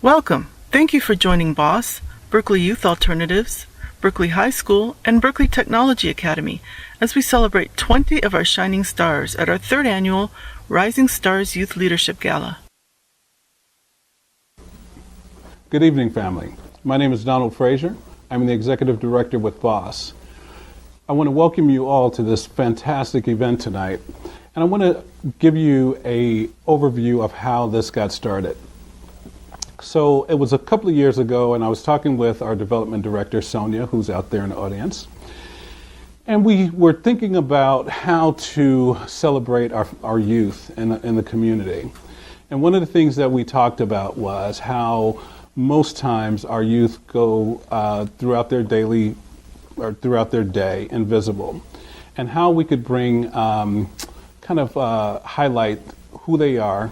Welcome. Thank you for joining BOSS, Berkeley Youth Alternatives, Berkeley High School, and Berkeley Technology Academy as we celebrate 20 of our shining stars at our third annual Rising Stars Youth Leadership Gala. Good evening, family. My name is Donald Frazier. I'm the Executive Director with BOSS. I want to welcome you all to this fantastic event tonight, and I want to give you an overview of how this got started. So it was a couple of years ago, and I was talking with our development director, Sonia, who's out there in the audience, and we were thinking about how to celebrate our youth in the community. And one of the things that we talked about was how most times our youth go throughout their day invisible, and how we could bring highlight who they are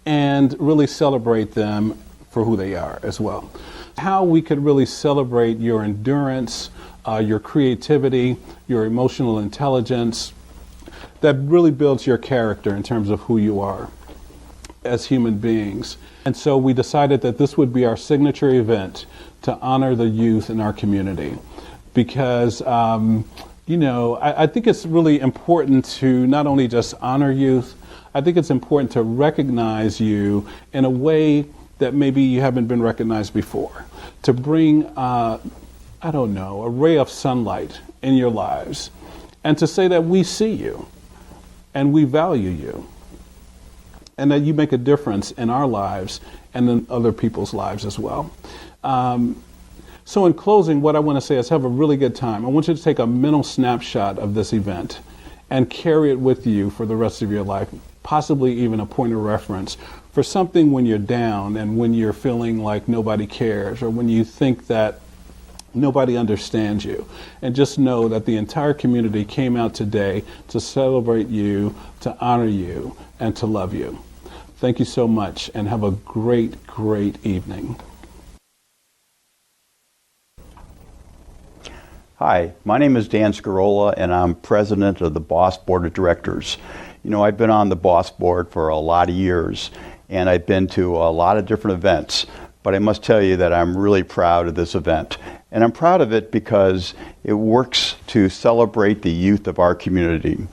and really celebrate them for who they are as well. How we could really celebrate your endurance, your creativity, your emotional intelligence, that really builds your character in terms of who you are as human beings. And so we decided that this would be our signature event to honor the youth in our community. Because, I think it's really important to not only just honor youth, I think it's important to recognize you in a way that maybe you haven't been recognized before. To bring, a ray of sunlight in your lives. And to say that we see you and we value you. And that you make a difference in our lives and in other people's lives as well. So in closing, what I want to say is have a really good time. I want you to take a mental snapshot of this event and carry it with you for the rest of your life, possibly even a point of reference for something when you're down and when you're feeling like nobody cares or when you think that nobody understands you. And just know that the entire community came out today to celebrate you, to honor you, and to love you. Thank you so much, and have a great, great evening. Hi, my name is Dan Scarola, and I'm president of the BOSS Board of Directors. I've been on the BOSS board for a lot of years, and I've been to a lot of different events, but I must tell you that I'm really proud of this event. And I'm proud of it because it works to celebrate the youth of our community.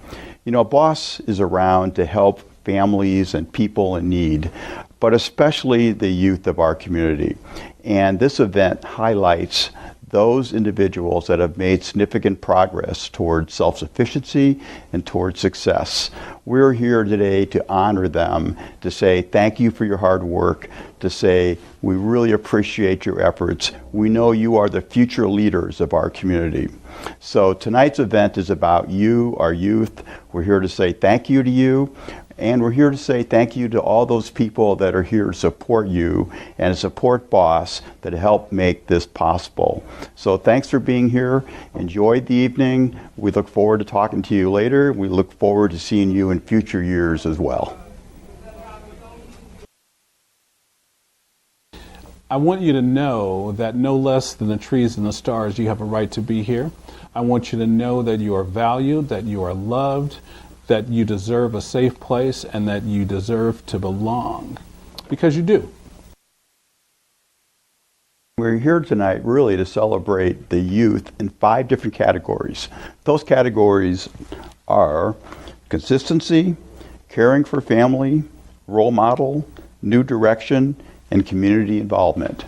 BOSS is around to help families and people in need, but especially the youth of our community. And this event highlights those individuals that have made significant progress towards self-sufficiency and towards success. We're here today to honor them, to say thank you for your hard work, to say we really appreciate your efforts. We know you are the future leaders of our community. So tonight's event is about you, our youth. We're here to say thank you to you. And we're here to say thank you to all those people that are here to support you and support BOSS that help make this possible. So thanks for being here. Enjoy the evening. We look forward to talking to you later. We look forward to seeing you in future years as well. I want you to know that no less than the trees and the stars, you have a right to be here. I want you to know that you are valued, that you are loved, that you deserve a safe place, and that you deserve to belong, because you do. We're here tonight really to celebrate the youth in 5 different categories. Those categories are consistency, caring for family, role model, new direction, and community involvement.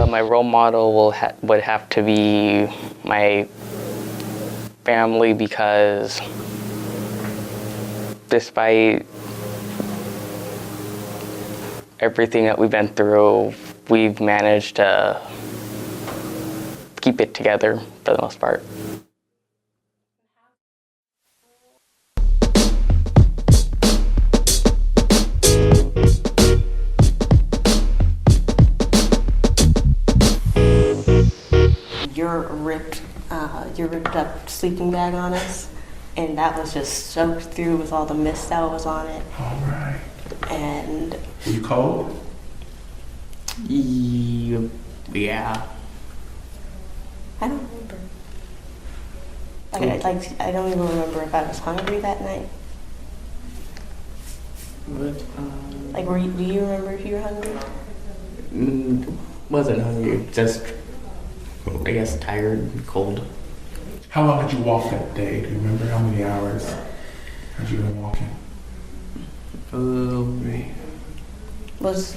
My role model would have to be my family, because despite everything that we've been through, we've managed to keep it together for the most part. Your ripped up sleeping bag on us, and that was just soaked through with all the mist that was on it. All right. And Were you cold? Yeah. I don't remember. I don't even remember if I was hungry that night. But, Do you remember if you were hungry? wasn't hungry, just, I guess, tired and cold. How long did you walk that day? Do you remember how many hours had you been walking? What was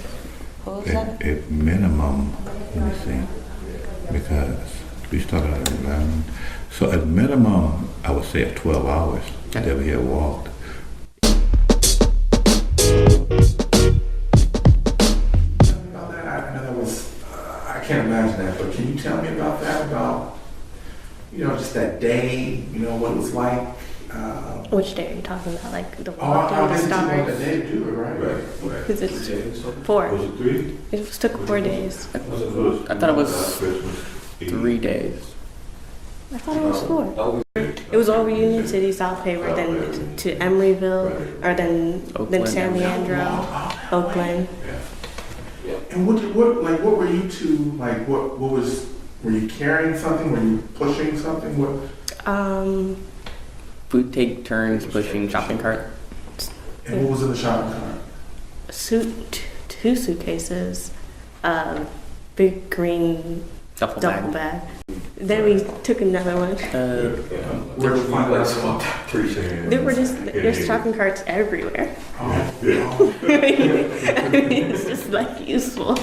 that? At minimum, let me see, because we started at 11. So at minimum, I would say at 12 hours that we had walked. About that, I know that was, I can't imagine that, but can you tell me about that? About, just that day, what it was like? Which day are you talking about? Like the I walking, the guess you took stars? that day to do it, right? Right. Because it's 4. Was it 3? It took 4 days. I thought it was 3 days. I thought it was 4. It was over Union City, South Hayward, then to Emeryville, or then Oakland. San Leandro, Oakland. And what were you two, were you carrying something? Were you pushing something? What? We'd take turns pushing shopping cart. And what was in the shopping cart? 2 suitcases, big green Duffel duffel bag. bag. Then we took another one. Where did you find that? There were there's shopping carts everywhere. Oh. It's just like useful.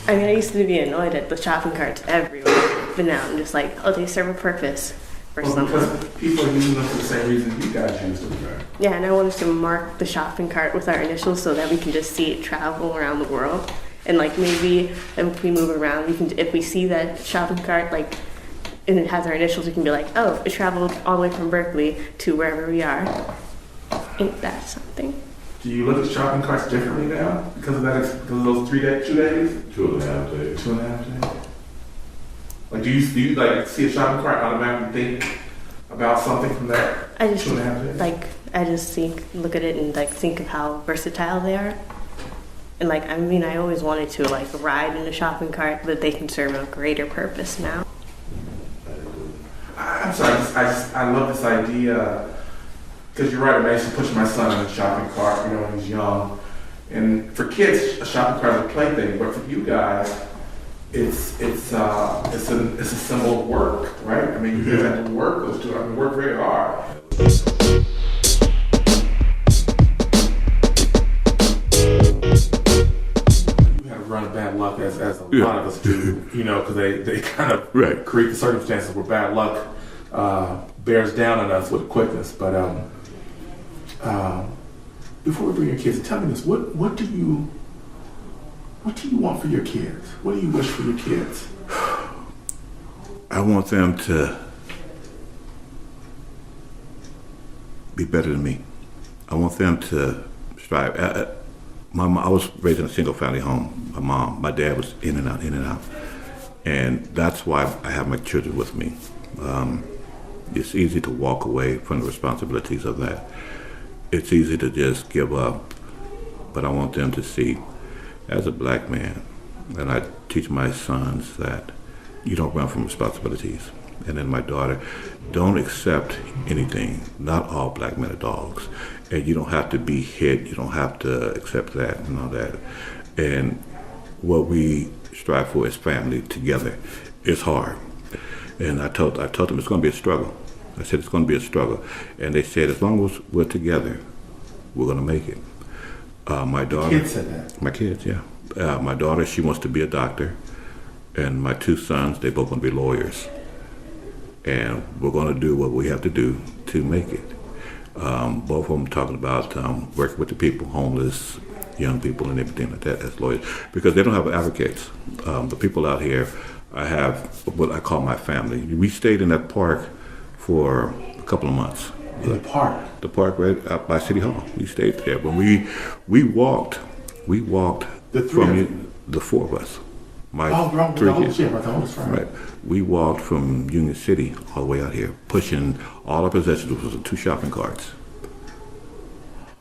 I used to be annoyed at the shopping carts everywhere, but now I'm just like, oh, they serve a purpose for Well, something. because people are using them for the same reason you guys used them, right? Yeah, and I wanted to mark the shopping cart with our initials so that we can just see it travel around the world. And maybe if we move around, if we see that shopping cart, and it has our initials, we can be like, oh, it traveled all the way from Berkeley to wherever we are. Ain't that something? Do you look at shopping carts differently now because of that? Because of those 2 days? 2.5 days. 2.5 days. Do you see a shopping cart automatically think about something from that? I just 2.5 days. look at it and think of how versatile they are. And I always wanted to ride in a shopping cart, but they can serve a greater purpose now. I'm sorry. I love this idea because you're right. I used to push my son in a shopping cart, when he's young. And for kids, a shopping cart is a plaything, but for you guys, it's a symbol of work, right? I mean, you guys have to work those 2. Work very hard. Run of bad luck as a lot of us do, because they kind of create the circumstances where bad luck bears down on us with quickness. But before we bring your kids, tell me this: what do you want for your kids? What do you wish for your kids? I want them to be better than me. I want them to strive. I was raised in a single-family home. My dad was in and out. And that's why I have my children with me. It's easy to walk away from the responsibilities of that. It's easy to just give up. But I want them to see, as a black man, and I teach my sons that you don't run from responsibilities. And then my daughter, don't accept anything. Not all black men are dogs. And you don't have to be hit. You don't have to accept that and all that. And what we strive for is family together. It's hard. And I told them it's going to be a struggle. I said it's going to be a struggle. And they said as long as we're together, we're going to make it. My daughter. Kids said that. My kids, yeah. My daughter, she wants to be a doctor. And my 2 sons, they both want to be lawyers. And we're going to do what we have to do to make it. Both of them talking about working with the people, homeless, young people, and everything like that as lawyers, because they don't have advocates. The people out here, I have what I call my family. We stayed in that park for a couple of months. In the park? The park right out by City Hall. We stayed there. When we walked the 3 from of you? The 4 of us. My wrong. 3 The kids. oldest, Right. We walked from Union City all the way out here, pushing all our possessions, which was 2 shopping carts.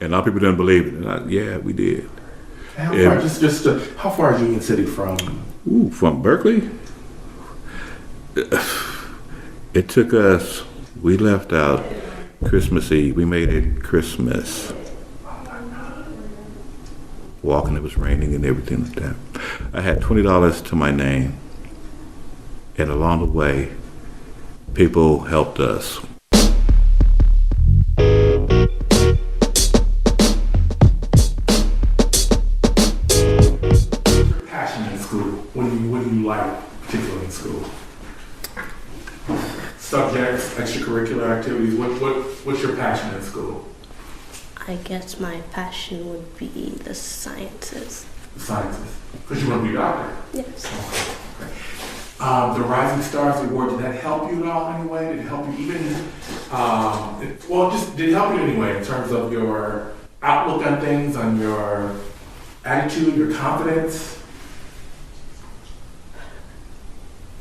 And a lot of people didn't believe it. Yeah, we did. How far? How far is Union City from? From Berkeley? It took us, we left out Christmas Eve. We made it Christmas. Walking, it was raining and everything like that. I had $20 to my name. And along the way, people helped us. Passion in school. What do you like particularly in school? Subjects, extracurricular activities. What's your passion in school? I guess my passion would be the sciences. The sciences. Because you want to be a doctor. Yes. Okay. The Rising Stars Award, did that help you at all in any way? Did it help you even, did it help you in any way in terms of your outlook on things, on your attitude, your confidence?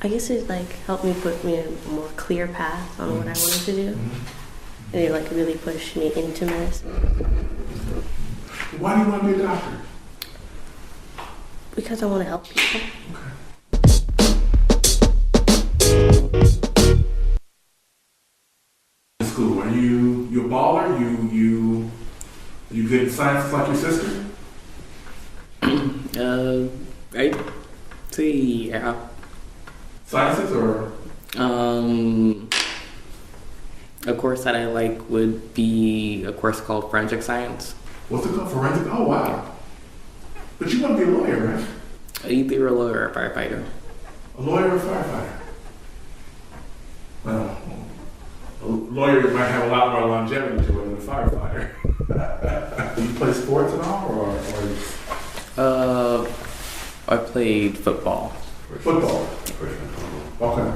I guess it helped me put me in a more clear path on what I wanted to do. Mm-hmm. And it really pushed me into medicine. Why do you want to be a doctor? Because I want to help people. Okay. In school, are you a baller? You good at science like your sister? I'd say yeah. Sciences or? A course that I like would be a course called Forensic Science. What's it called? Forensic? Oh, wow. But you want to be a lawyer, right? Either a lawyer or a firefighter. A lawyer or a firefighter? Well, a lawyer might have a lot more longevity to it than a firefighter. Do you play sports at all, or? I played football. Football. Okay.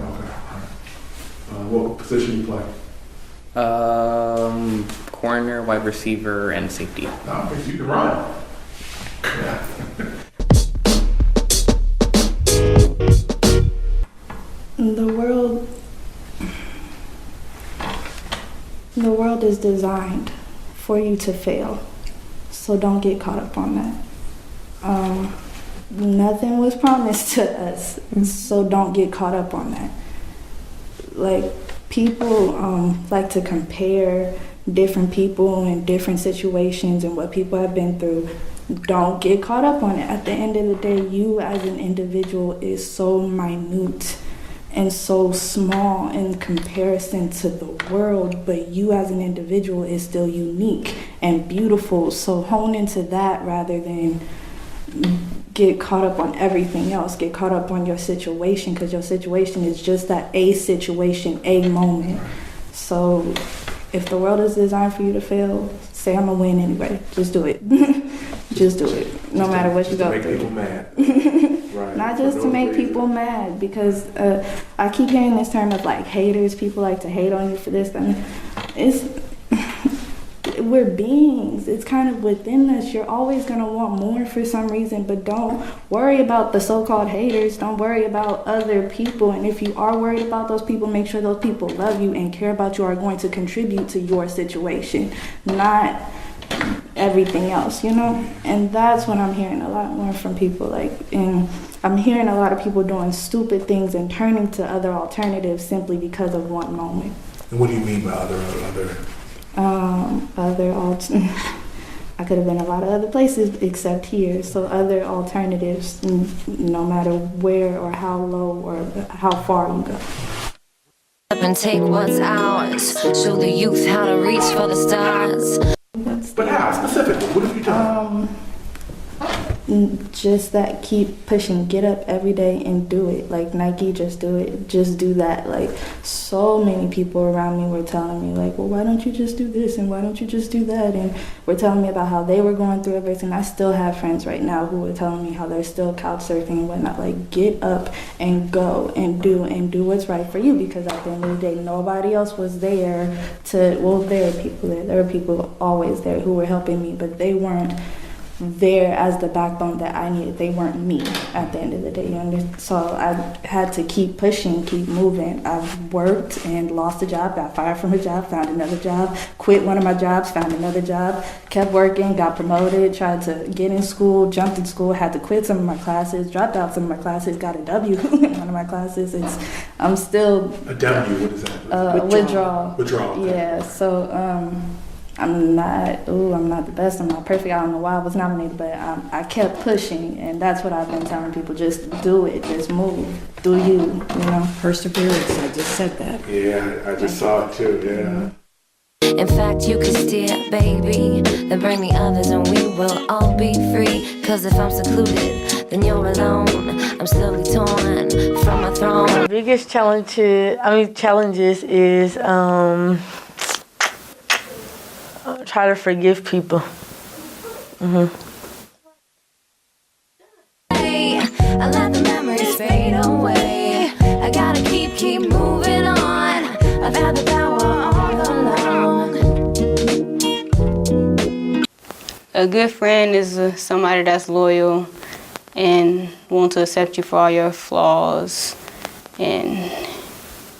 What position you play? Corner, wide receiver, and safety. No, because you can run. Yeah. The world is designed for you to fail, so don't get caught up on that. Nothing was promised to us, so don't get caught up on that. People like to compare different people and different situations and what people have been through. Don't get caught up on it. At the end of the day, you as an individual is so minute and so small in comparison to the world, but you as an individual is still unique and beautiful. So hone into that rather than get caught up on everything else. Get caught up on your situation, because your situation is just that a situation, a moment. So if the world is designed for you to fail, say I'm gonna win anyway. Just do it. Just do it. No matter what you go through. To make people mad. Right. Not just to make people mad, because I keep hearing this term of haters. People like to hate on you for this. We're beings. It's kind of within us. You're always going to want more for some reason, but don't worry about the so-called haters. Don't worry about other people. And if you are worried about those people, make sure those people love you and care about you, are going to contribute to your situation, not everything else, And that's what I'm hearing a lot more from people. And I'm hearing a lot of people doing stupid things and turning to other alternatives simply because of one moment. And what do you mean by other? I could have been a lot of other places except here. So other alternatives, no matter where or how low or how far you go. And take what's ours. Show the youth how to reach for the stars. But how specifically? What have you done? Just that, keep pushing, get up every day and do it. Nike, just do it, just do that. So many people around me were telling me well, why don't you just do this and why don't you just do that, and were telling me about how they were going through everything. I still have friends right now who are telling me how they're still couch surfing and whatnot. Get up and go and do what's right for you, because at the end of the day, nobody else was there to, there are people there, there were people always there who were helping me, but they weren't there as the backbone that I needed. They weren't me at the end of the day. You understand? So I had to keep pushing, keep moving. I've worked and lost a job, got fired from a job, found another job, quit one of my jobs, found another job, kept working, got promoted, tried to get in school, jumped in school, had to quit some of my classes, dropped out some of my classes, got a W in one of my classes. I'm still a W. What is that? Withdrawal. Withdrawal. Okay. Yeah. So I'm not the best, I'm not perfect. I don't know why I was nominated, but I kept pushing, and that's what I've been telling people: just do it, just move, do you know. Perseverance, I just said that. Yeah, I just saw it too, yeah. Mm-hmm. In fact, you could steer, baby, then bring the others and we will all be free. Cause if I'm secluded, then you're alone. I'm slowly torn from my throne. The biggest challenges is try to forgive people. I let the memories fade away. I gotta keep moving on. I've had the power all along. A good friend is somebody that's loyal and want to accept you for all your flaws and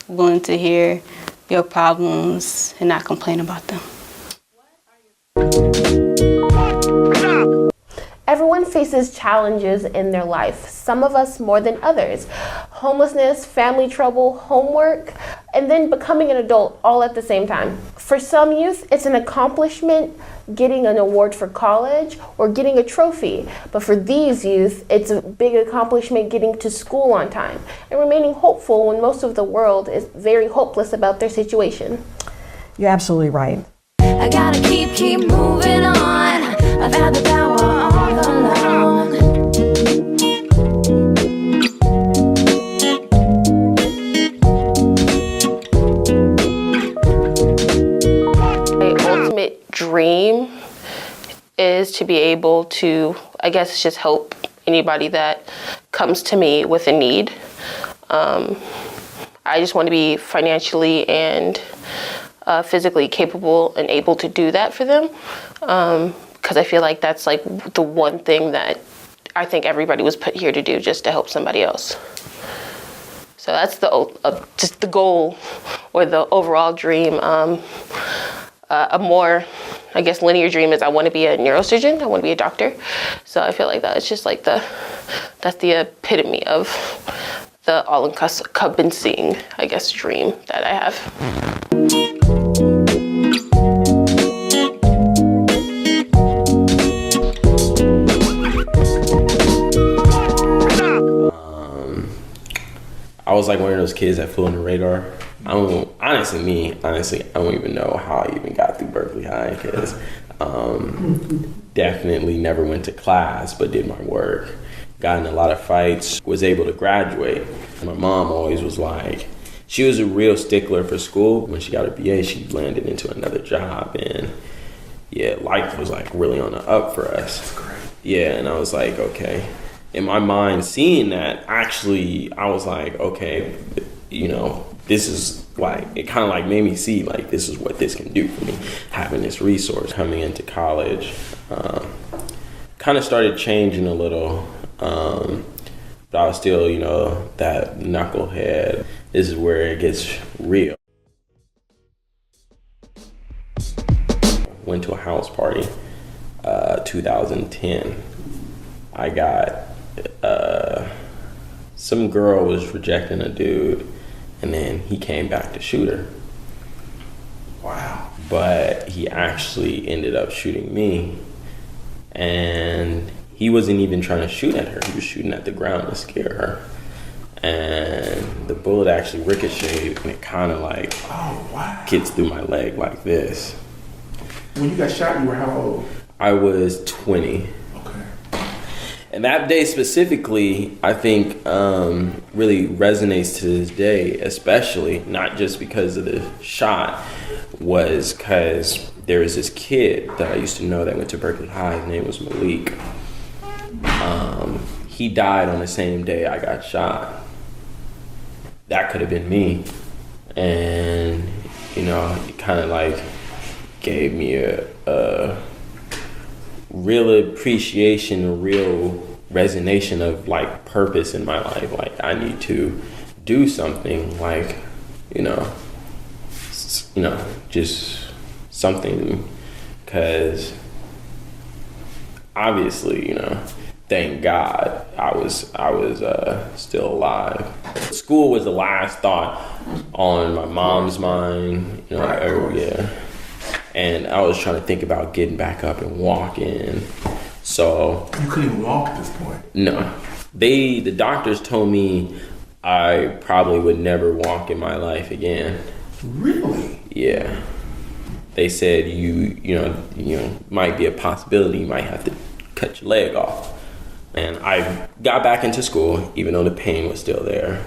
willing to hear your problems and not complain about them. Everyone faces challenges in their life, some of us more than others. Homelessness, family trouble, homework, and then becoming an adult all at the same time. For some youth, it's an accomplishment getting an award for college or getting a trophy. But for these youth, it's a big accomplishment getting to school on time and remaining hopeful when most of the world is very hopeless about their situation. You're absolutely right. I gotta keep moving on. I've had the power all along. My ultimate dream is to be able to, I guess, just help anybody that comes to me with a need. I just want to be financially and physically capable and able to do that for them, because I feel like that's like the one thing that I think everybody was put here to do, just to help somebody else. So that's just the goal or the overall dream. A more, I guess, linear dream is I want to be a neurosurgeon. I want to be a doctor. So I feel like that's just like that's the epitome of the all-encompassing, I guess, dream that I have. I was like one of those kids that flew on the radar. Honestly, I don't even know how I even got through Berkeley High, because definitely never went to class, but did my work. Got in a lot of fights, was able to graduate. My mom always was like, she was a real stickler for school. When she got her BA, she landed into another job, and yeah, life was like really on the up for us. That's great. Yeah, and I was like, okay. In my mind, seeing that, actually, I was like, okay, you know, this is like, it kind of like made me see like this is what this can do for me, having this resource. Coming into college, kind of started changing a little, but I was still, you know, that knucklehead. This is where it gets real. Went to a house party, 2010. I got, some girl was rejecting a dude, and then he came back to shoot her. Wow. But he actually ended up shooting me, and he wasn't even trying to shoot at her. He was shooting at the ground to scare her. And the bullet actually ricocheted, and it kind of like gets through my leg like this. When you got shot, you were how old? I was 20. And that day specifically, I think, really resonates to this day, especially, not just because of the shot, was because there was this kid that I used to know that went to Berkeley High. His name was Malik. He died on the same day I got shot. That could have been me. And, you know, it kind of like gave me a real appreciation, a real resonation of like purpose in my life. Like I need to do something, like, just something, because obviously, thank God I was still alive. School was the last thought on my mom's mind, and I was trying to think about getting back up and walking. So you couldn't even walk at this point. No, the doctors told me I probably would never walk in my life again. Really? Yeah. They said you might be a possibility. You might have to cut your leg off. And I got back into school, even though the pain was still there.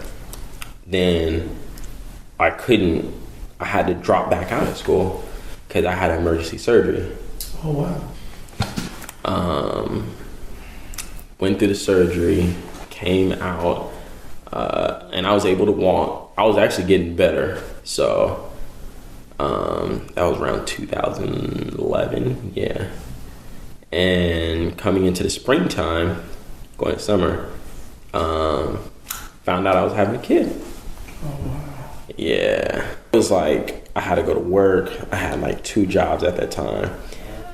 Then I had to drop back out of school because I had emergency surgery. Oh, wow. Went through the surgery, came out, and I was able to walk. I was actually getting better. So that was around 2011, yeah. And coming into the springtime, going to summer, found out I was having a kid. Oh, wow. Yeah. It was like I had to go to work. I had like 2 jobs at that time.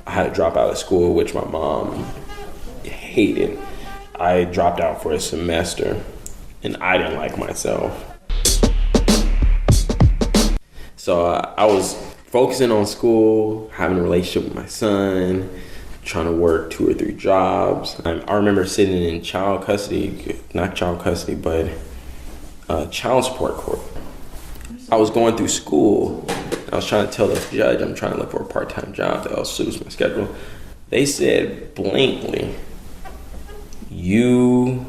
I had to drop out of school, which my mom hated. I dropped out for a semester, and I didn't like myself. So I was focusing on school, having a relationship with my son, trying to work 2 or 3 jobs. I remember sitting in child support court. I was going through school. I was trying to tell the judge I'm trying to look for a part-time job that suits my schedule. They said blatantly, your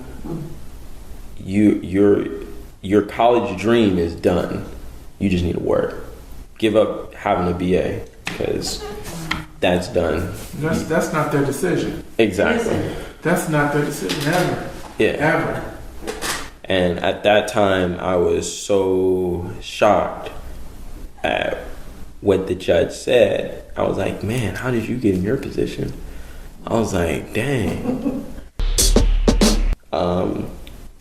college dream is done. You just need to work. Give up having a BA because that's done. That's not their decision. Exactly. That's not their decision ever. Yeah. Ever. And at that time, I was so shocked at what the judge said. I was like, man, how did you get in your position? I was like, dang.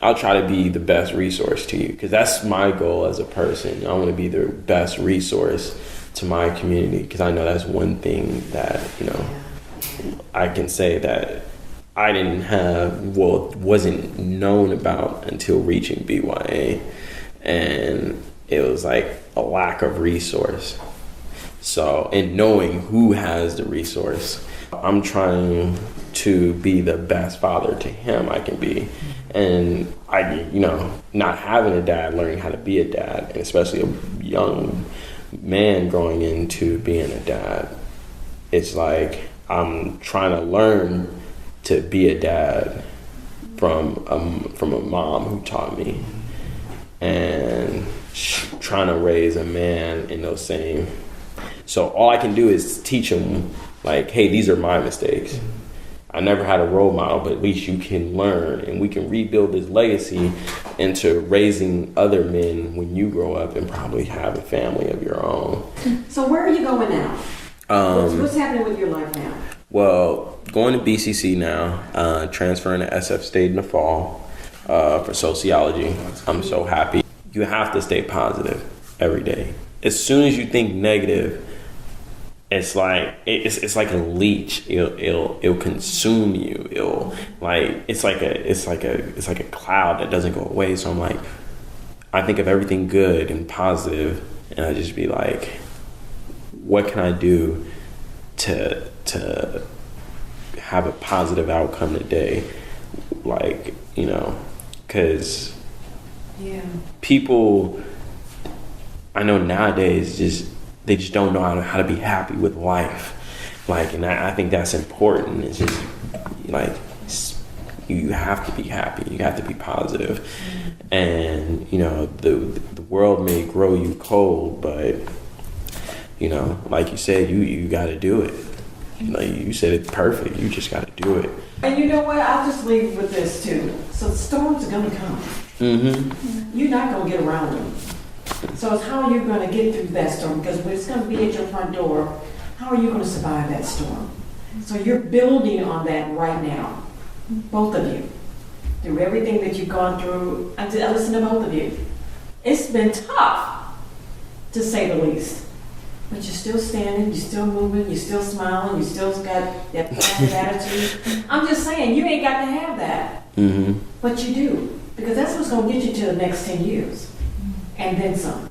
I'll try to be the best resource to you because that's my goal as a person. I want to be the best resource to my community because I know that's one thing that, I can say that I didn't have, wasn't known about until reaching BYA. And it was like a lack of resource. So, and knowing who has the resource, I'm trying to be the best father to him I can be. And not having a dad, learning how to be a dad, and especially a young man growing into being a dad, it's like I'm trying to learn to be a dad from a mom who taught me, and trying to raise a man in those same. So all I can do is teach him, like, hey, these are my mistakes. I never had a role model, but at least you can learn, and we can rebuild this legacy into raising other men when you grow up and probably have a family of your own. So where are you going now? What's happening with your life now? Well, going to BCC now, transferring to SF State in the fall for sociology. I'm so happy. You have to stay positive every day. As soon as you think negative, it's like a leech. It'll consume you. It's like a cloud that doesn't go away. So I'm like, I think of everything good and positive, and I just be like, what can I do to have a positive outcome today? Like, because people, I know nowadays they just don't know how to be happy with life. Like, and I think that's important. It's just like, you have to be happy. You have to be positive. And, the world may grow you cold, but, like you said, you got to do it. Like you said, it's perfect. You just got to do it. And you know what? I'll just leave with this too. So the storms are going to come. Mm-hmm. You're not going to get around them. So it's how you're going to get through that storm, because when it's going to be at your front door, how are you going to survive that storm? So you're building on that right now, both of you. Through everything that you've gone through, I listen to both of you. It's been tough, to say the least. But you're still standing, you're still moving, you're still smiling, you still got that positive attitude. I'm just saying, you ain't got to have that. Mm-hmm. But you do, because that's what's going to get you to the next 10 years. And then some.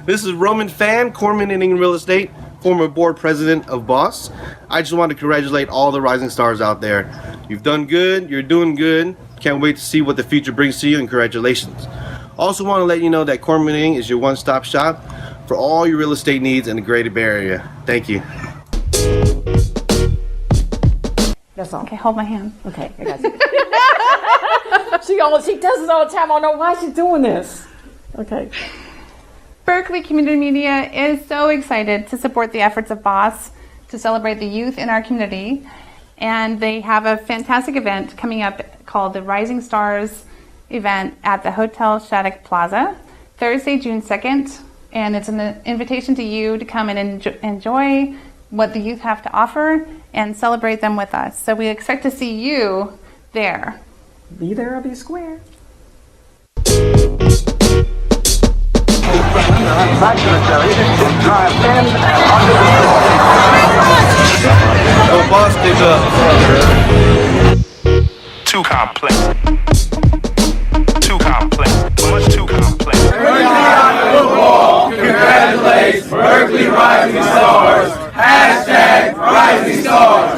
This is Roman Fan, Corman Real Estate, former board president of Boss. I just want to congratulate all the rising stars out there. You've done good, you're doing good. Can't wait to see what the future brings to you, and congratulations. Also want to let you know that Corman is your one-stop shop for all your real estate needs in the Greater Bay Area. Thank you. That's all. Okay, hold my hand. Okay, I got you. She does this all the time. I don't know why she's doing this. Okay. Berkeley Community Media is so excited to support the efforts of BOSS to celebrate the youth in our community. And they have a fantastic event coming up called the Rising Stars event at the Hotel Shattuck Plaza, Thursday, June 2nd. And it's an invitation to you to come and enjoy what the youth have to offer and celebrate them with us. So we expect to see you there. Be there or be square. Oh, Boss, pick up. Too complex. Too complex. Much too complex. Football congratulates Berkeley Rising Stars. #Rising Stars.